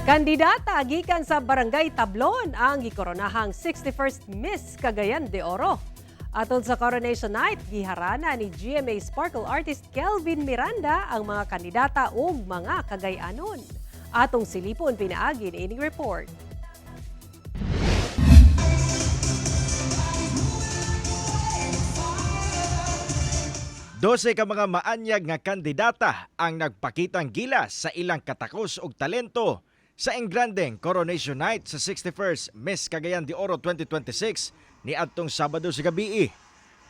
Kandidata gikan sa Barangay Tablon ang gikoronahang 61st Miss Cagayan de Oro. Atol sa Coronation Night, giharana ni GMA Sparkle artist Kelvin Miranda ang mga kandidata ug mga Cagayanon. Atong silipon pinaagi ni ining report. Dose ka mga maanyag nga kandidata ang nagpakitang gilas sa ilang katakos ug talento sa engrandeng Coronation Night sa 61st Miss Cagayan de Oro 2026 ni adtong Sabado sa gabi.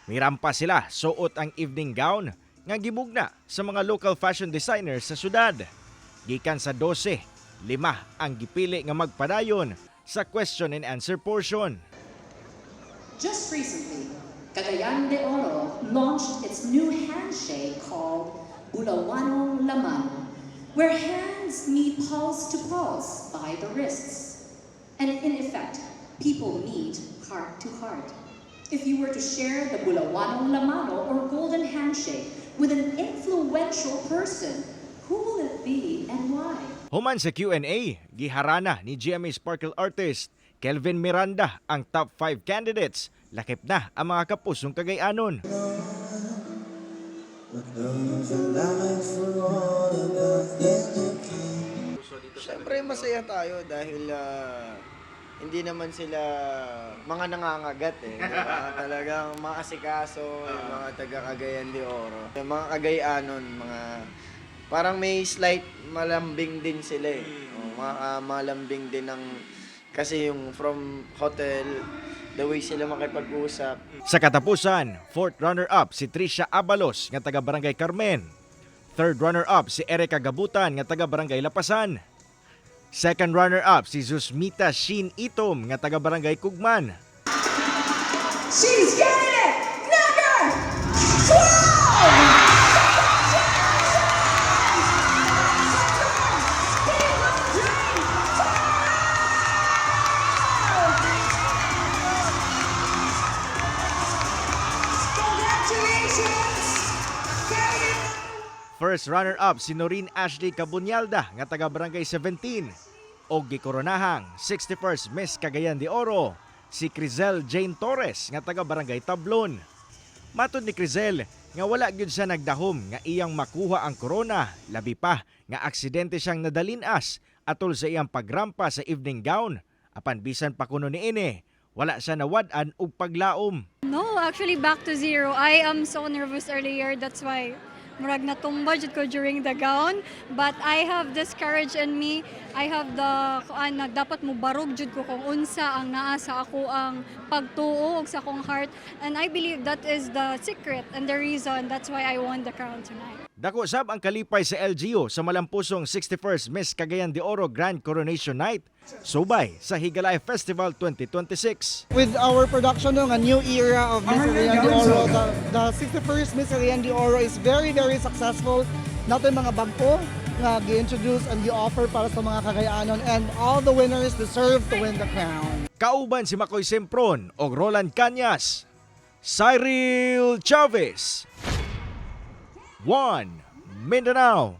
Mirampa sila suot ang evening gown nga gimugna sa mga local fashion designers sa syudad. Gikan sa 12, 5 ang gipili nga magpadayon sa question and answer portion. Just recently, Cagayan de Oro launched its new handshake called Bulawanong Laman, where hands meet pulse to pulse by the wrists. And in effect, people meet heart to heart. If you were to share the Bulawanong Lamano or golden handshake with an influential person, who will it be and why? Human sa Q&A, giharana ni GMA Sparkle artist Kelvin Miranda ang top 5 candidates. Lakip na ang mga kapusong Cagayanon. Siyempre masaya tayo dahil hindi naman sila mga nangangagat eh. Talagang mga asikaso, yung mga taga Cagayan de Oro. Yung mga Cagayanon, parang may slight malambing din sila eh. Malambing din ng kasi yung from hotel, the way sila makipag-usap. Sa katapusan, 4th runner-up si Tricia Abalos nga taga Barangay Carmen. 3rd runner-up si Erica Gabutan nga taga Barangay Lapasan. 2nd runner-up si Zusmita Shin Itom nga taga Barangay Kugman. She's getting it! Number 12! First runner-up si Noreen Ashley Cabunyalda nga taga Barangay 17. O gikoronahang 61st Miss Cagayan de Oro si Crizel Jane Torres nga taga Barangay Tablon. Matod ni Crizel nga wala gyud siya nagdahom nga iyang makuha ang corona, labi pa nga aksidente siyang nadalinas atol sa iyang pagrampa sa evening gown. Apan bisan pa kuno niini, wala siya nawad-an og paglaom. No, actually back to zero. I am so nervous earlier, that's why murag natumba jud ko during the gown, but I have this courage in me. I have the dapat mo barog jud ko kung unsa ang naa sa ako ang pagtuo ug sa akong heart, and I believe that is the secret and the reason that's why I won the crown tonight. Dako sab ang kalipay sa LGU sa malampusong 61st Miss Cagayan de Oro Grand Coronation Night, subay sa Higalay Festival 2026. With our production ng a new era of Miss Cagayan de Oro, the 61st Miss Cagayan de Oro is very, very successful. Nato yung mga bangko na gi-introduce and gi-offer para sa mga Cagayanon, and all the winners deserve to win the crown. Kauban si Makoy Sempron o Roland Cañas. Cyril Chavez. 1 Mindanao.